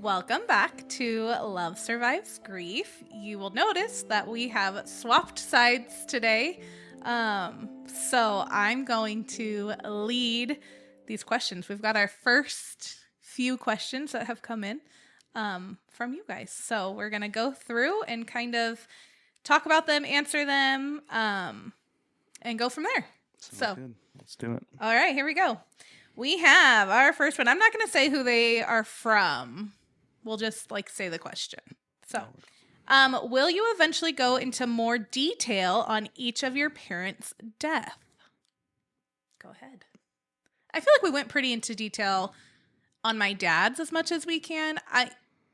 Welcome back to Love Survives Grief. You will notice that we have swapped sides today. So I'm going to lead these questions. We've got our first few questions that have come in from you guys. So we're going to go through and kind of talk about them, answer them, and go from there. Sounds good. Let's do it. All right, here we go. We have our first one. I'm not going to say who they are from. We'll just say the question. So, will you eventually go into more detail on each of your parents' death? Go ahead. I feel like we went pretty into detail on my dad's as much as we can.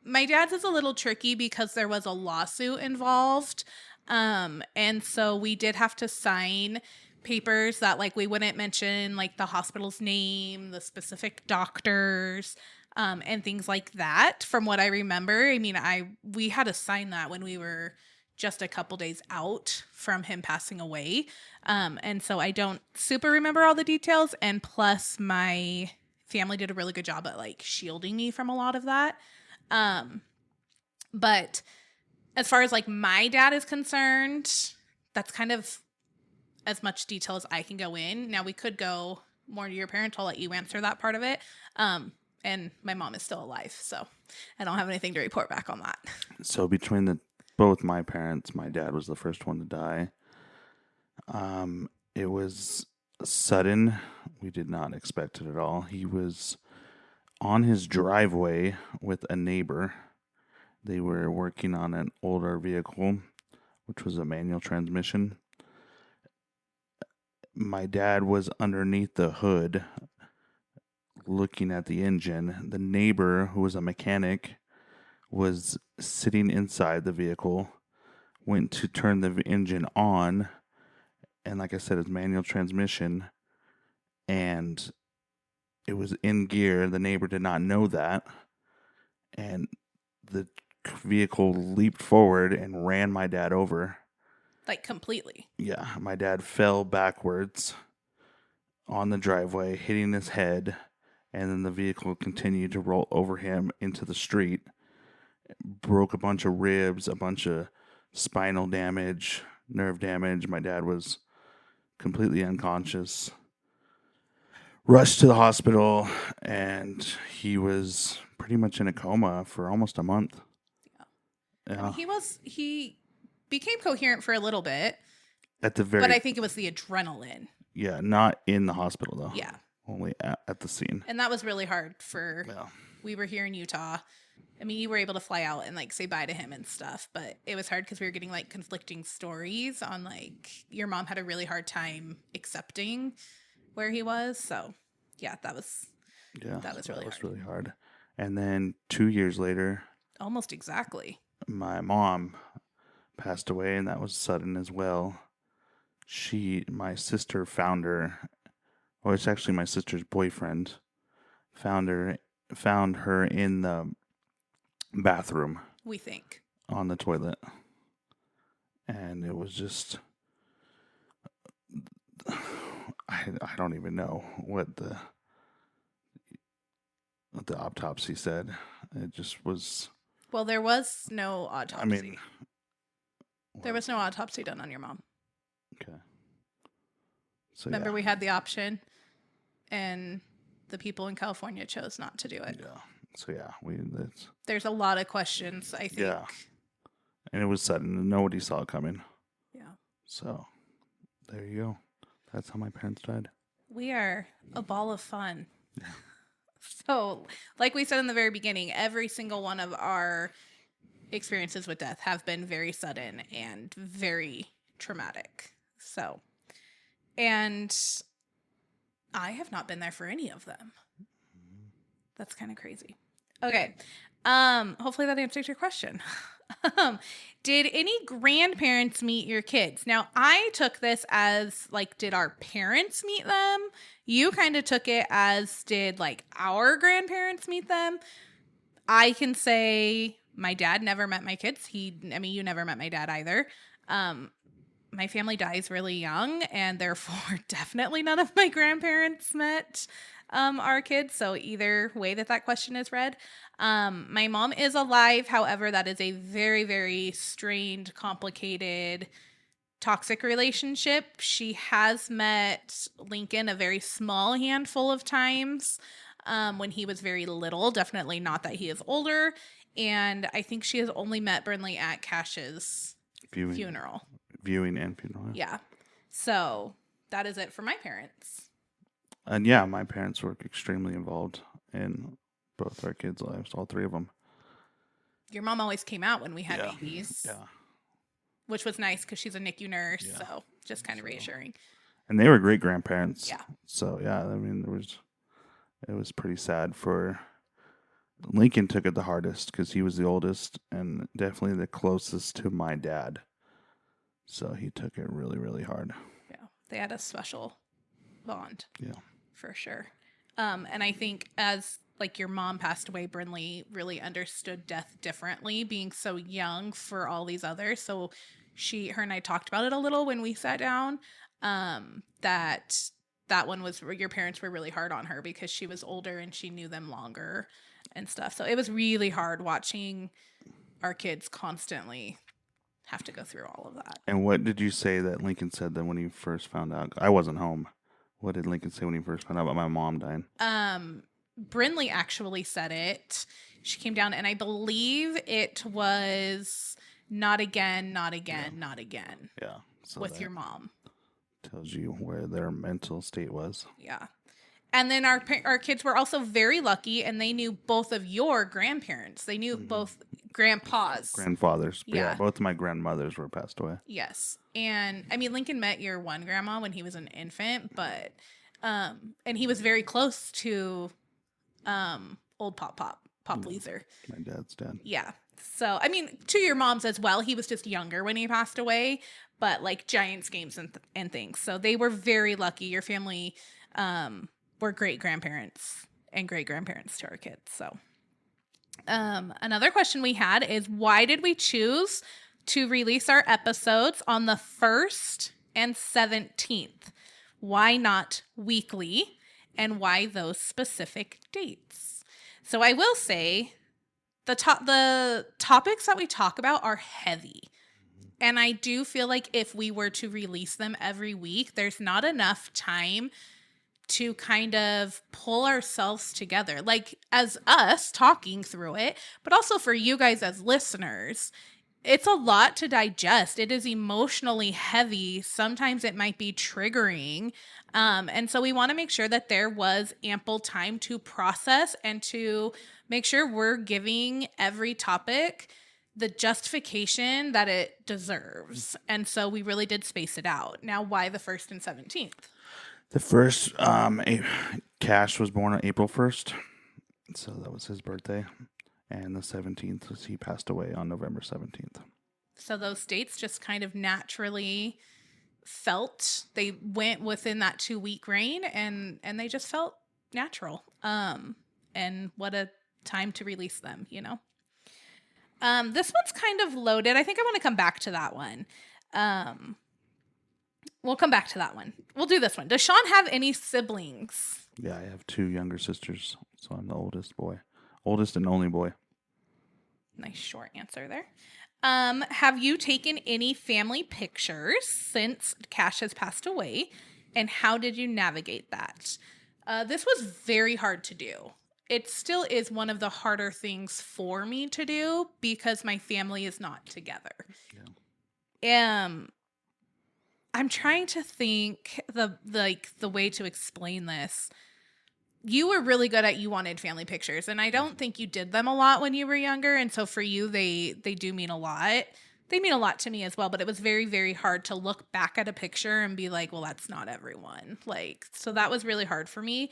My dad's is a little tricky because there was a lawsuit involved. And so we did have to sign papers that we wouldn't mention the hospital's name, the specific doctors, and things like that. From what I remember, we had to sign that when we were just a couple days out from him passing away. And so I don't super remember all the details. And plus my family did a really good job at shielding me from a lot of that. But as far as my dad is concerned, that's kind of as much detail as I can go in. Now we could go more to your parents. I'll let you answer that part of it. And my mom is still alive, so I don't have anything to report back on that. So between both my parents, my dad was the first one to die. It was sudden. We did not expect it at all. He was on his driveway with a neighbor. They were working on an older vehicle, which was a manual transmission. My dad was underneath the hood looking at the engine. The neighbor, who was a mechanic, was sitting inside the vehicle, went to turn the engine on, and like I said, it's manual transmission, and it was in gear. The neighbor did not know that, and the vehicle leaped forward and ran my dad over. Completely. Yeah, my dad fell backwards on the driveway, hitting his head, and then the vehicle continued to roll over him into the street. Broke a bunch of ribs, a bunch of spinal damage, nerve damage. My dad was completely unconscious. Rushed to the hospital, and he was pretty much in a coma for almost a month. Yeah. He became coherent for a little bit. But I think it was the adrenaline. Yeah, not in the hospital though. Yeah. Only at the scene. And that was really hard we were here in Utah. You were able to fly out and say bye to him and stuff, but it was hard because we were getting conflicting stories on your mom had a really hard time accepting where he was. So yeah, that was really hard. And then 2 years later, almost exactly, my mom passed away, and that was sudden as well. My sister found her. Well, it's actually my sister's boyfriend. Found her in the bathroom. We think. On the toilet. And it was just, I don't even know what the autopsy said. It just was. Well, there was no autopsy. There was no autopsy done on your mom. Okay. So remember, we had the option, and the people in California chose not to do it. Yeah. So yeah, there's a lot of questions, I think. Yeah. And it was sudden. Nobody saw it coming. Yeah. So there you go. That's how my parents died. We are a ball of fun. Yeah. So, like we said in the very beginning, every single one of our experiences with death have been very sudden and very traumatic. So, and I have not been there for any of them. That's kind of crazy. Okay. Hopefully that answers your question. Did any grandparents meet your kids? Now, I took this as did our parents meet them? You kind of took it as did our grandparents meet them? I can say my dad never met my kids. You never met my dad either. My family dies really young, and therefore definitely none of my grandparents met our kids. So either way that question is read. My mom is alive. However, that is a very, very strained, complicated, toxic relationship. She has met Lincoln a very small handful of times when he was very little. Definitely not that he is older. And I think she has only met Brinley at Cash's funeral. Viewing and funeral. Yeah. So that is it for my parents. And yeah, my parents were extremely involved in both our kids' lives, all three of them. Your mom always came out when we had babies. Yeah. Which was nice because she's a NICU nurse, so just kind of reassuring. And they were great grandparents. Yeah. So yeah, I mean, it was pretty sad for Lincoln. Took it the hardest because he was the oldest and definitely the closest to my dad. So he took it really, really hard. Yeah, they had a special bond. Yeah, for sure. And I think as like your mom passed away, Brinley really understood death differently, being so young for all these others. So her and I talked about it a little when we sat down. That one was your parents were really hard on her because she was older and she knew them longer and stuff. So it was really hard watching our kids constantly have to go through all of that. And what did you say that Lincoln said that when he first found out? I wasn't home. What did Lincoln say when he first found out about my mom dying? Brinley actually said it. She came down, and I believe it was not again, not again, not again. Yeah. So with your mom. Tells you where their mental state was. Yeah. And then our kids were also very lucky, and they knew both of your grandparents. They knew both grandpas. Grandfathers. Yeah. Both of my grandmothers were passed away. Yes. And I mean, Lincoln met your one grandma when he was an infant, but and he was very close to old Pop Leeser. My dad's dad. Yeah. So, I mean, to your mom's as well. He was just younger when he passed away, but like Giants games and things. So they were very lucky. Your family were great grandparents and great grandparents to our kids. So another question we had is, why did we choose to release our episodes on the 1st and 17th? Why not weekly? And why those specific dates? So I will say the topics that we talk about are heavy. And I do feel like if we were to release them every week, there's not enough time to kind of pull ourselves together. Like as us talking through it, but also for you guys as listeners. It's a lot to digest. It is emotionally heavy. Sometimes it might be triggering. And so we want to make sure that there was ample time to process and to make sure we're giving every topic the justification that it deserves. And so we really did space it out. Now, why the 1st and 17th? The first, Cash was born on April 1st. So that was his birthday. And the 17th was he passed away on November 17th. So those dates just kind of naturally felt, they went within that 2-week reign and they just felt natural. And what a time to release them, you know? This one's kind of loaded. I think I want to come back to that one. We'll come back to that one. We'll do this one. Does Sean have any siblings? Yeah, I have 2 younger sisters. So I'm the oldest boy. Oldest and only boy. Nice short answer there. Have you taken any family pictures since Cash has passed away? And how did you navigate that? This was very hard to do. It still is one of the harder things for me to do because my family is not together. Yeah. I'm trying to think the way to explain this. You were really good at, you wanted family pictures, and I don't think you did them a lot when you were younger. And so for you, they do mean a lot. They mean a lot to me as well, but it was very, very hard to look back at a picture and be like, well, that's not everyone. Like, so that was really hard for me.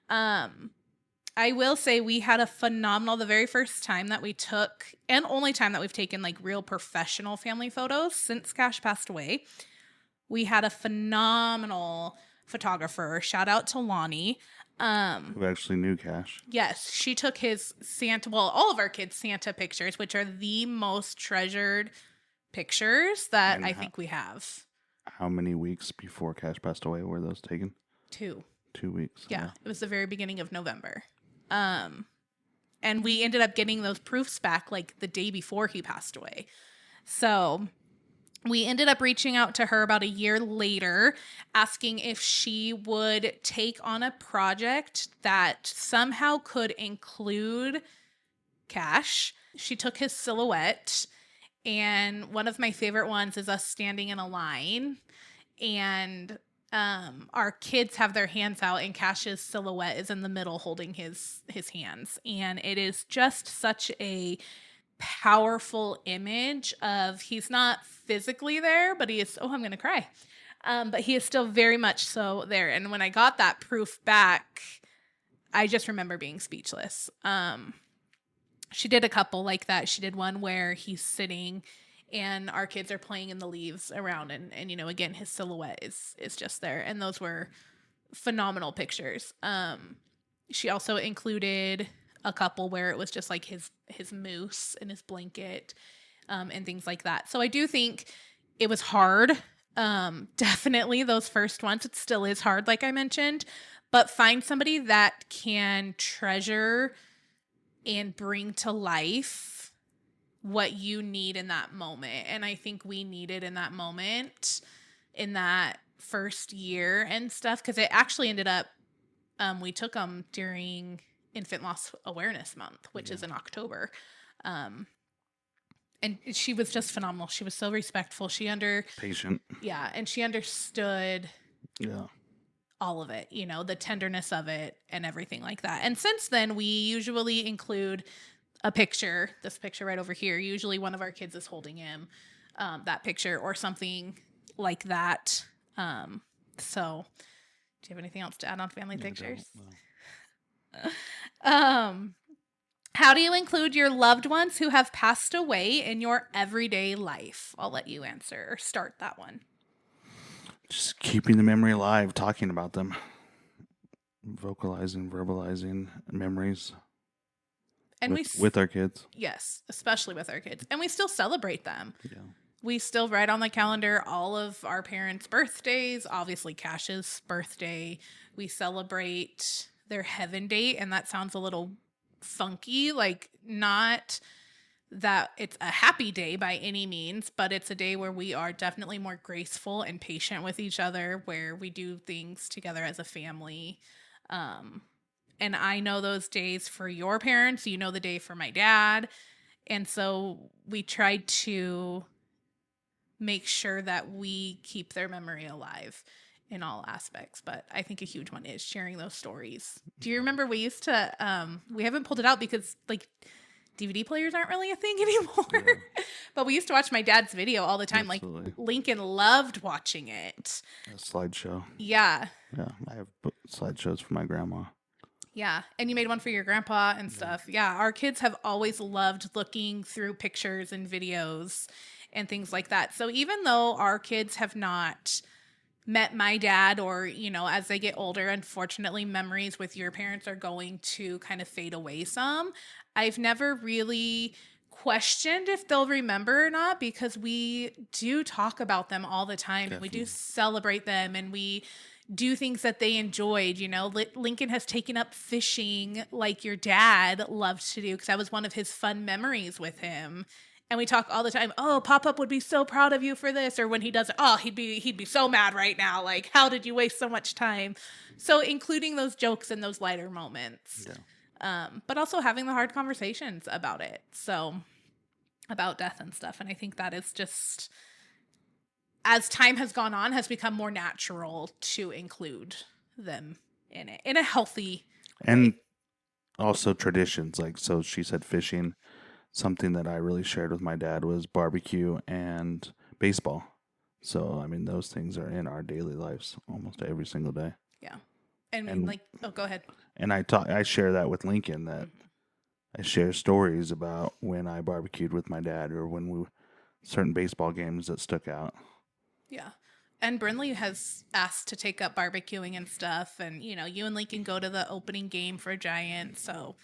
I will say we had a phenomenal, the very first time that we took, and only time that we've taken like real professional family photos since Cash passed away. We had a phenomenal photographer. Shout out to Lonnie. Who actually knew Cash. Yes, she took his Santa, well, all of our kids' Santa pictures, which are the most treasured pictures that I think we have. How many weeks before Cash passed away were those taken? 2. 2 weeks. Yeah, it was the very beginning of November. And we ended up getting those proofs back like the day before he passed away. So we ended up reaching out to her about a year later, asking if she would take on a project that somehow could include Cash. She took his silhouette, and one of my favorite ones is us standing in a line, and our kids have their hands out, and Cash's silhouette is in the middle holding his hands, and it is just such a powerful image of he's not physically there, but he is. Oh, I'm gonna cry. But he is still very much so there. And when I got that proof back, I just remember being speechless. She did a couple like that. She did one where he's sitting and our kids are playing in the leaves around, and you know, again, his silhouette is just there, and those were phenomenal pictures. She also included a couple where it was just like his moose and his blanket, and things like that. So I do think it was hard. Definitely those first ones, it still is hard, like I mentioned, but find somebody that can treasure and bring to life what you need in that moment. And I think we needed in that moment, in that first year and stuff, because it actually ended up, we took them during Infant Loss Awareness Month, which is in October. And she was just phenomenal. She was so respectful. Patient. Yeah. And she understood Yeah. all of it, you know, the tenderness of it and everything like that. And since then, we usually include a picture, this picture right over here. Usually one of our kids is holding him, that picture or something like that. So do you have anything else to add on family pictures? No. How do you include your loved ones who have passed away in your everyday life? I'll let you answer or start that one. Just keeping the memory alive, talking about them, verbalizing memories. And with our kids. Yes, especially with our kids. And we still celebrate them. Yeah. We still write on the calendar all of our parents' birthdays, obviously Cash's birthday. We celebrate their heaven date, and that sounds a little funky, like not that it's a happy day by any means, but it's a day where we are definitely more graceful and patient with each other, where we do things together as a family. And I know those days for your parents, you know the day for my dad. And so we tried to make sure that we keep their memory alive in all aspects. But I think a huge one is sharing those stories. Do you remember we used to, we haven't pulled it out because like DVD players aren't really a thing anymore. Yeah. But we used to watch my dad's video all the time. Absolutely. Like Lincoln loved watching it. A slideshow. Yeah. Yeah. I have slideshows for my grandma. Yeah. And you made one for your grandpa and stuff. Yeah. Our kids have always loved looking through pictures and videos and things like that. So even though our kids have not met my dad, or, you know, as they get older, unfortunately, memories with your parents are going to kind of fade away some. I've never really questioned if they'll remember or not, because we do talk about them all the time. Definitely. And we do celebrate them, and we do things that they enjoyed. You know, Lincoln has taken up fishing like your dad loved to do, because that was one of his fun memories with him. And we talk all the time, oh, Pop-Up would be so proud of you for this. Or when he does it, oh, he'd be so mad right now. Like, how did you waste so much time? So including those jokes and those lighter moments. Yeah. But also having the hard conversations about it. So about death and stuff. And I think that is just, as time has gone on, has become more natural to include them in it in a healthy and way. Also traditions. Like, so she said fishing. Something that I really shared with my dad was barbecue and baseball. So, I mean, those things are in our daily lives almost every single day. Yeah. And like, oh, go ahead. And I share that with Lincoln, that I share stories about when I barbecued with my dad, or when certain baseball games that stuck out. Yeah. And Brinley has asked to take up barbecuing and stuff. And, you know, you and Lincoln go to the opening game for Giant. So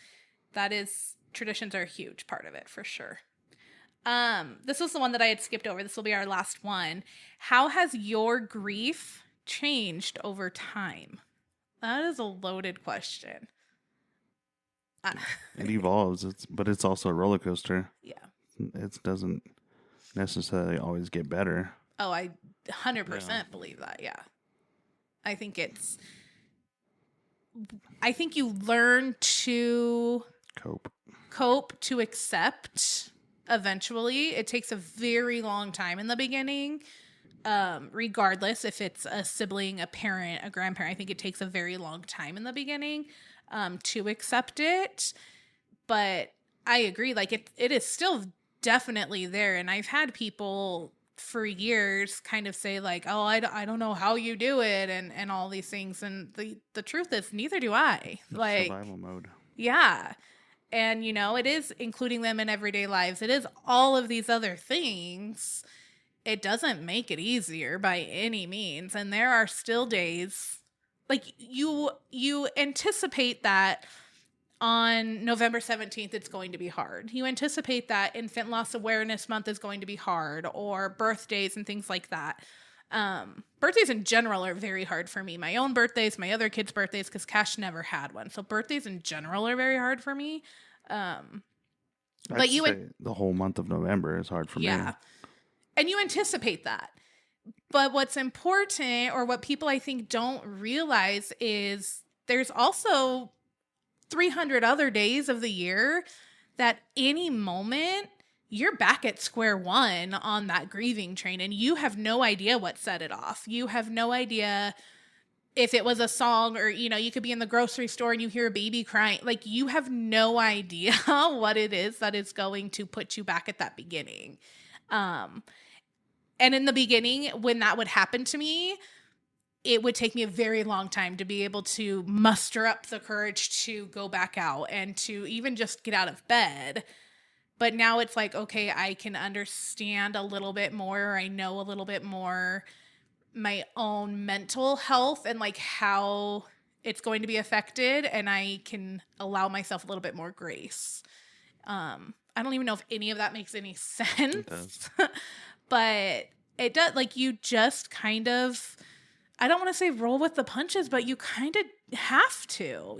that is... traditions are a huge part of it for sure. This was the one that I had skipped over. This will be our last one. How has your grief changed over time? That is a loaded question. It evolves, but it's also a roller coaster. Yeah. It doesn't necessarily always get better. Oh, I 100% believe that. Yeah. I think you learn to cope, to accept eventually. It takes a very long time in the beginning. Regardless if it's a sibling, a parent, a grandparent, I think it takes a very long time in the beginning to accept it. But I agree, like it is still definitely there. And I've had people for years kind of say like, oh, I don't know how you do it and all these things. And the truth is neither do I. Like survival mode. Yeah. And, it is including them in everyday lives. It is all of these other things. It doesn't make it easier by any means. And there are still days like you anticipate that on November 17th, it's going to be hard. You anticipate that Infant Loss Awareness Month is going to be hard, or birthdays and things like that. Birthdays in general are very hard for me. My own birthdays, my other kids' birthdays, because Cash never had one. So birthdays in general are very hard for me. But the whole month of November is hard for me. Yeah. And you anticipate that. But what's important, or what people I think don't realize, is there's also 300 other days of the year that any moment you're back at square one on that grieving train, and you have no idea what set it off. You have no idea if it was a song, or, you could be in the grocery store and you hear a baby crying. Like, you have no idea what it is that is going to put you back at that beginning. And in the beginning, when that would happen to me, it would take me a very long time to be able to muster up the courage to go back out and to even just get out of bed. But now it's like, okay, I can understand a little bit more. I know a little bit more my own mental health and like how it's going to be affected. And I can allow myself a little bit more grace. I don't even know if any of that makes any sense. It does. But it does. Like, you just kind of, I don't want to say roll with the punches, but you kind of have to,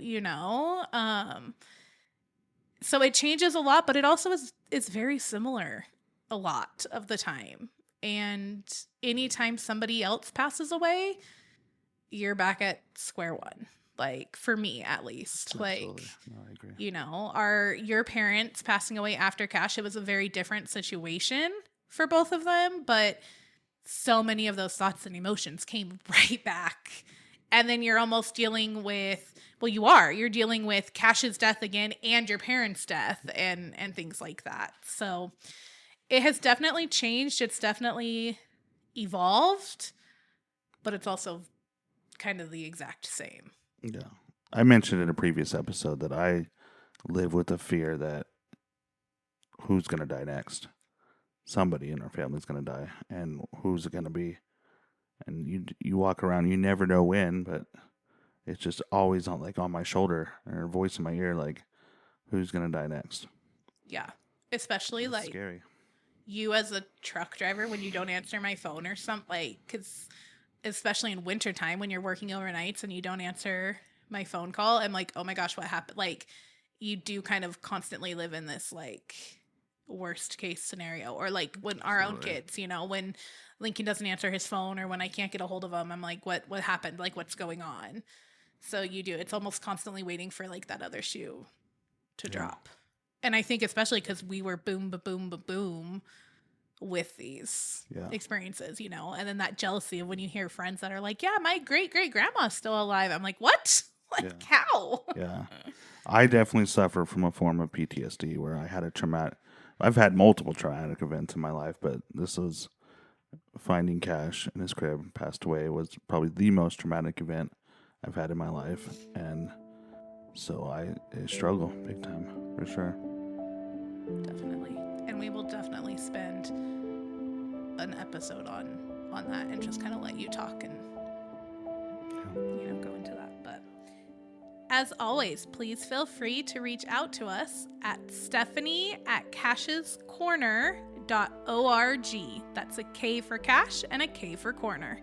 So it changes a lot, but it also is very similar a lot of the time. And anytime somebody else passes away, you're back at square one. Like, for me, at least. Absolutely. Like, no, I agree. Your parents passing away after Cash, it was a very different situation for both of them, but so many of those thoughts and emotions came right back. And then you're almost dealing with, you're dealing with Cash's death again and your parents' death and things like that. So it has definitely changed. It's definitely evolved, but it's also kind of the exact same. Yeah. I mentioned in a previous episode that I live with the fear that who's going to die next? Somebody in our family is going to die, and who's it going to be? And you walk around, you never know when, but it's just always on my shoulder or a voice in my ear, like, who's going to die next? Yeah. Especially That's like scary. You as a truck driver, when you don't answer my phone or something, like, because especially in wintertime when you're working overnights and you don't answer my phone call, I'm like, oh my gosh, what happened? Like, you do kind of constantly live in this like worst case scenario. Or like when our own kids, when Lincoln doesn't answer his phone, or when I can't get a hold of him, I'm like, what happened? Like, what's going on? So it's almost constantly waiting for like that other shoe to drop. And I think especially because we were boom, ba-boom, ba-boom with these experiences, and then that jealousy of when you hear friends that are like, yeah, my great-great-grandma's still alive. I'm like, what? Like, how? Yeah. I definitely suffer from a form of PTSD where I had I've had multiple traumatic events in my life, but this was finding Cash in his crib, passed away, was probably the most traumatic event I've had in my life. And so I struggle big time, for sure. Definitely. And we will definitely spend an episode on that and just kind of let you talk and go into that. But as always, please feel free to reach out to us at Stephanie@cashescorner.org. That's a K for Cash and a K for Corner.